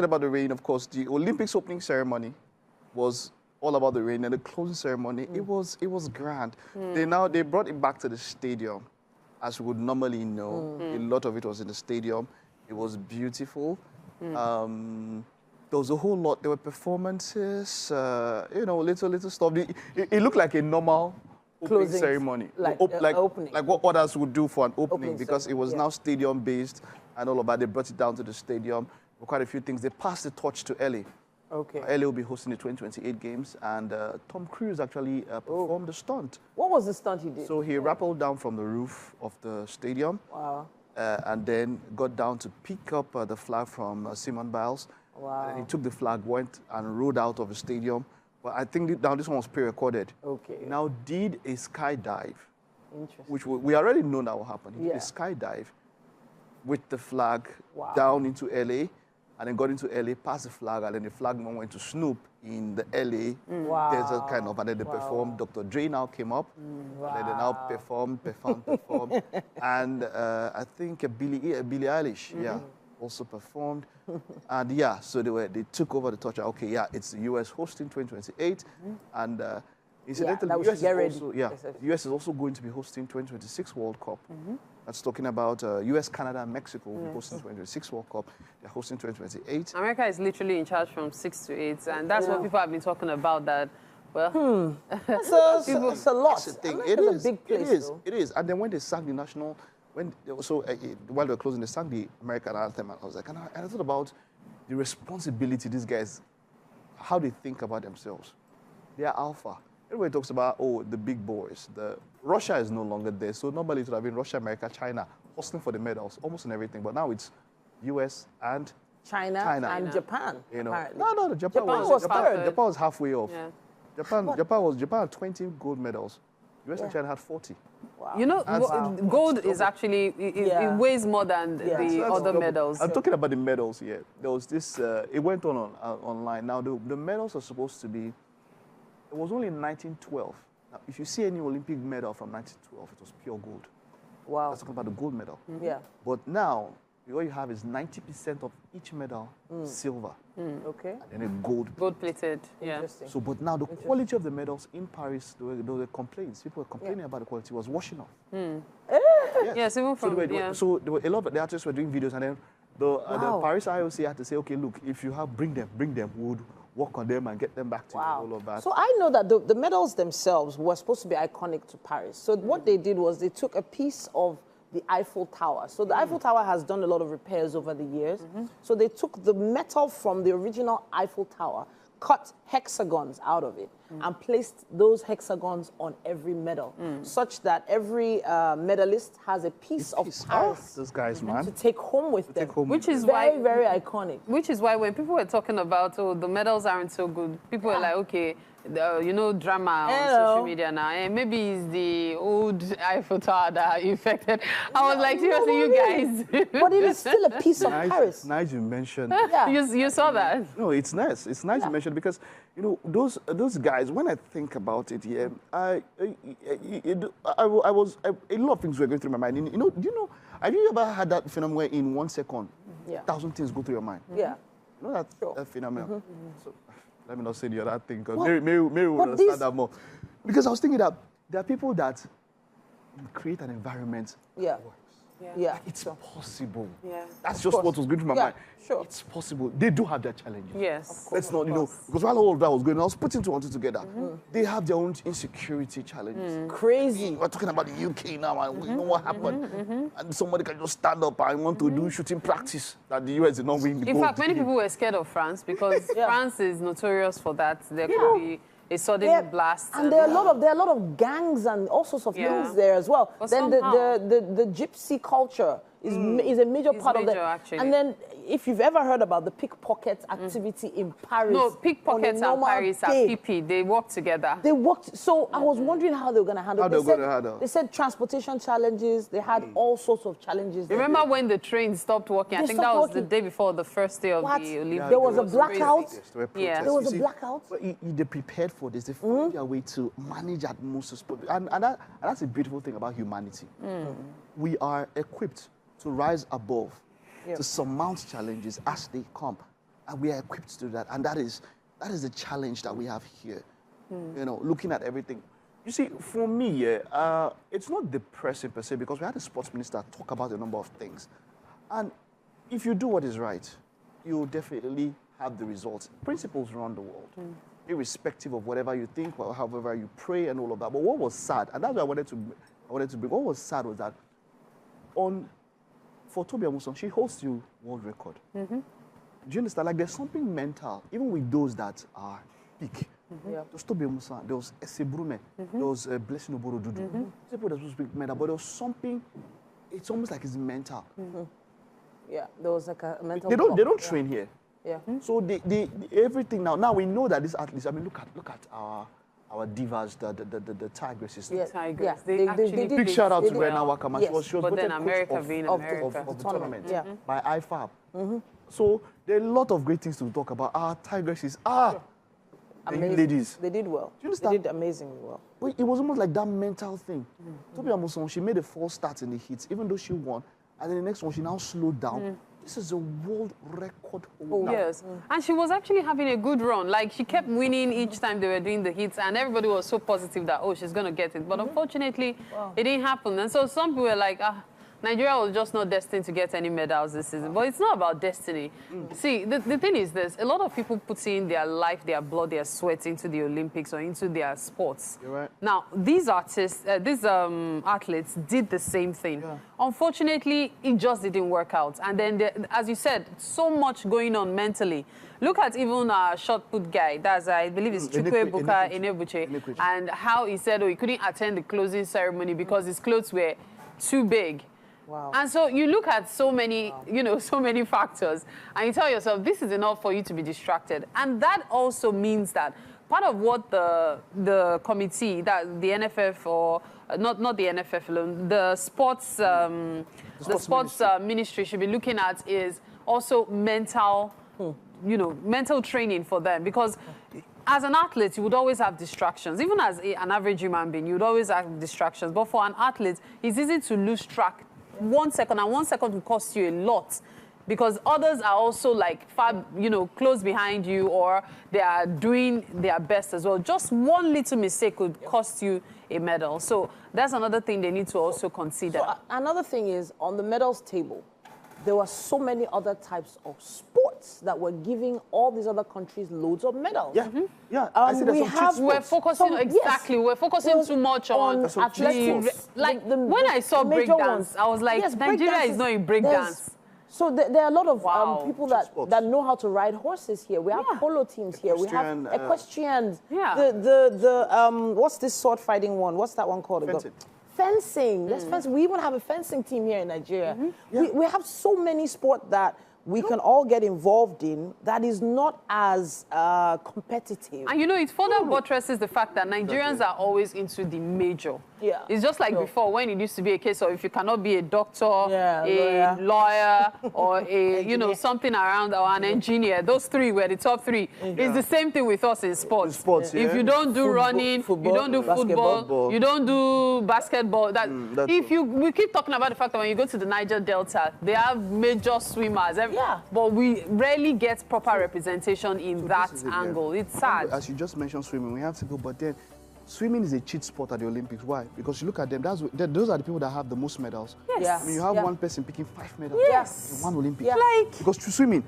About the rain, of course, the Olympics opening ceremony was all about the rain, and the closing ceremony, it was grand. They brought it back to the stadium, as we would normally know. A lot of it was in the stadium. It was beautiful. There was a whole lot. There were performances, little stuff. It looked like a normal opening ceremony, like what others would do for an opening because it was now stadium-based and all of that. They brought it down to the stadium. Quite a few things. They passed the torch to LA. Okay. LA will be hosting the 2028 games, and Tom Cruise actually performed the stunt. What was the stunt he did? So he rappelled down from the roof of the stadium. Wow. And then got down to pick up the flag from Simone Biles. Wow. And he took the flag, went and rode out of the stadium. But I think now this one was pre-recorded. Okay. He now did a skydive. Interesting. Which we already know that will happen. He did a skydive with the flag down into LA. And then got into LA, passed the flag, and then the flag man went to Snoop in the LA desert kind of, and then they performed. Dr. Dre now came up, and then they now performed. And I think Billie Eilish, also performed. And so they took over the torch. Okay, it's the US hosting 2028, and incidentally, the US is also going to be hosting 2026 World Cup. That's talking about US, Canada, and Mexico will be hosting 2026 World Cup. They're hosting 2028. America is literally in charge from 6 to 8, and that's what people have been talking about. That it's a lot. That's the thing. It's a big place. It is. And then when they sang the national, while they were closing, they sang the American anthem, and I was like, and I thought about the responsibility these guys, how they think about themselves. They are alpha. Everybody talks about, the big boys. Russia is no longer there. So normally it would have been Russia, America, China, hustling for the medals, almost in everything. But now it's US and China. And Japan, apparently. No, Japan was third. Japan was halfway off. Yeah. Japan had 20 gold medals. US and China had 40. Wow. Gold is actually, it weighs more than the other medals. I'm talking about the medals here. There was this, it went on online. Now, the medals are supposed to be, it was only in 1912. Now, if you see any Olympic medal from 1912, it was pure gold. Wow. That's talking about the gold medal. Yeah. But now, what you have is 90% of each medal silver. Okay. And then a gold. Gold-plated, Interesting. So, but now the quality of the medals in Paris, there were complaints. People were complaining about the quality. It was washing off. Yes, even from, so there were a lot of the artists were doing videos, and then the Paris IOC had to say, okay, look, if you have, bring them, we'll work on them and get them back to you, all of that. So I know that the medals themselves were supposed to be iconic to Paris. So what they did was they took a piece of the Eiffel Tower. So the Eiffel Tower has done a lot of repairs over the years. So they took the metal from the original Eiffel Tower, cut hexagons out of it, and placed those hexagons on every medal, such that every medalist has a piece of Paris those guys, man, to take home with them, which is very, very iconic. Which is why when people were talking about, the medals aren't so good, people were like, okay, drama on social media now, and maybe it's the old Eiffel Tower that infected. I was like, seriously, you guys. But it is still a piece of Paris. Nice you mentioned. You saw that? No, it's nice. It's nice you mentioned because, those guys, when I think about it, a lot of things were going through my mind. Have you ever had that phenomenon where in 1 second, 1,000 things go through your mind? Yeah. You know that phenomenon? So, let me not say the other thing, because maybe we'll understand that more. Because I was thinking that there are people that create an environment that works. Yeah. It's possible. Yeah. That's just what was going through my mind. Sure. It's possible. They do have their challenges. Yes. Let's not, because while all of that was going on, I was putting two and two together. They have their own insecurity challenges. Crazy. We're talking about the UK now, and you know what happened. And somebody can just stand up and want to do shooting practice that the US is not winning the In gold. fact, many people were scared of France because France is notorious for that. There could be a sudden blast. And there are a lot of gangs and all sorts of things there as well. But then the gypsy culture is a major part of that. Actually. And then if you've ever heard about the pickpocket activity in Paris. No, pickpockets and Paris are PP. They work together. They worked. So I was wondering how they were going to handle it. They said transportation challenges. They had all sorts of challenges. Remember when the train stopped working? I think that was the day before the first day of the Olympics. There was a blackout. There was a blackout. But they prepared for this. They found their way to manage atmosphere. And that's a beautiful thing about humanity. We are equipped to rise above, to surmount challenges as they come. and we are equipped to do that. And that is the challenge that we have here. You know, looking at everything. You see, for me, yeah, it's not depressing per se because we had a sports minister talk about a number of things. And if you do what is right, you definitely have the results. Principles run the world, irrespective of whatever you think, or however you pray and all of that. But what was sad, and that's what I wanted to bring, what was sad was that for Toby Amuson, she holds the world record. Do you understand? Like, there's something mental, even with those that are big. There was Toby Amuson, there was Esebrume, there was Blessing Oboro Dudu. People that was big mental, but there was something, it's almost like it's mental. Yeah, there was like a mental They block. don't train here. Yeah. So they everything now we know that these athletes, I mean, look at our divas, the Tigresses. Yeah. Tigers. Yeah. They actually Big shout out to Rena Wakama. Yes. She was But voted then America coach being of America. the tournament Yeah. by IFAB. So there are a lot of great things to talk about. Our Tigresses, the Amazing. ladies. They did well. Do you understand? They did amazingly well. But it was almost like that mental thing. Toby Amuson, she made a false start in the heats, even though she won. And then the next one, she now slowed down. This is a world record holder. Yes, and she was actually having a good run. Like, she kept winning each time they were doing the hits, and everybody was so positive that, oh, she's going to get it. But unfortunately, it didn't happen. And so some people were like, Nigeria was just not destined to get any medals this season. But it's not about destiny. See, the thing is this. A lot of people put in their life, their blood, their sweat into the Olympics or into their sports. You're right. Now, these artists, these athletes did the same thing. Yeah. Unfortunately, it just didn't work out. And then, as you said, so much going on mentally. Look at even our shot put guy. That's, I believe it's Chukwuebuka Enebuche. And how he said, oh, he couldn't attend the closing ceremony because his clothes were too big. Wow. And so you look at so many, so many factors, and you tell yourself, this is enough for you to be distracted. And that also means that part of what the committee, that the NFF, or not the NFF alone, the sports ministry should be looking at is also mental, mental training for them. Because as an athlete, you would always have distractions. Even as an average human being, you would always have distractions. But for an athlete, it's easy to lose track 1 second, and 1 second will cost you a lot because others are also like far, close behind you, or they are doing their best as well. Just one little mistake could cost you a medal. So that's another thing they need to also consider. So, another thing is, on the medals table, there were so many other types of sports that were giving all these other countries loads of medals. Yeah, yeah. I see there's some cheat sports. We're focusing we're focusing too much on athletics. Like when I saw breakdance, I was like, yes, Nigeria is not in breakdance. So there are a lot of people that know how to ride horses here. We have polo teams here. We have equestrians. The what's this sword fighting one? What's that one called? Fencing. There's fencing. We even have a fencing team here in Nigeria. We have so many sports that we can all get involved in that is not as competitive. And it further buttresses the fact that Nigerians are always into the major. Yeah. It's just like before, when it used to be a case of if you cannot be a doctor, a lawyer, or a something around, or an engineer, those three were the top three. It's the same thing with us in sports. If you don't do running, you don't do football, you don't do basketball. We keep talking about the fact that when you go to the Niger Delta, they have major swimmers. But we rarely get proper representation in that angle. It's sad. As you just mentioned swimming, we have to go, but then swimming is a cheat sport at the Olympics. Why? Because you look at them, those are the people that have the most medals. Yes. I mean, you have one person picking 5 medals in one Olympic. Yeah. Because through swimming,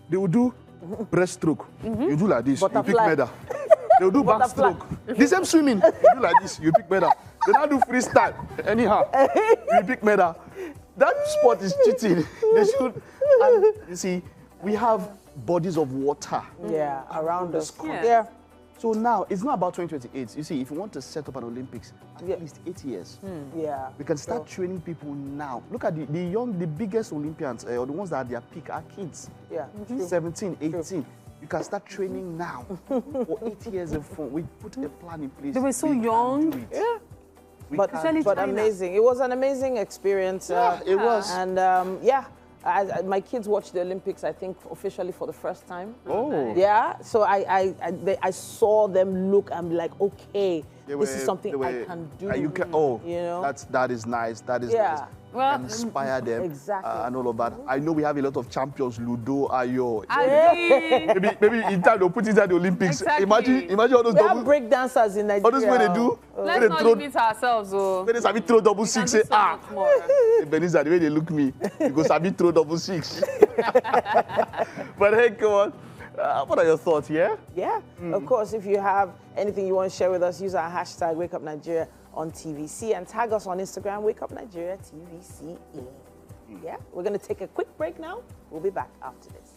they will do breaststroke. You do like this, Butterfly. you pick medal. They will do backstroke. The same swimming, you do like this, you pick medal. They now do freestyle. Anyhow, you pick medal. That sport is cheating. They should. And you see, we have bodies of water. Around us. So now, it's not about 2028. You see, if you want to set up an Olympics, at least 8 years. We can start training people now. Look at the biggest Olympians, or the ones that are at their peak, are kids. 17, 18. You can start training now. For 8 years in front, we put a plan in place. They were so young. But amazing. It was an amazing experience. It was. And my kids watched the Olympics, I think, officially for the first time. Oh. Yeah. So I saw them look and be like, okay, this is something I can do. You can, you know? that is nice. That is nice. Well, inspire them. Exactly. And all of that. I know we have a lot of champions, Ludo, Ayo. Maybe in time they'll put it at the Olympics. Exactly. Imagine all those we have break dancers in Nigeria. all those way they do. Let's not limit ourselves. When they sabi throw double six, say, Benisa, the way they look me, because sabi throw double six. But hey, come on. What are your thoughts, yeah? Yeah, of course. If you have anything you want to share with us, use our hashtag WakeUpNigeria on TVC and tag us on Instagram, WakeUpNigeria TVCE. Yeah, we're going to take a quick break now. We'll be back after this.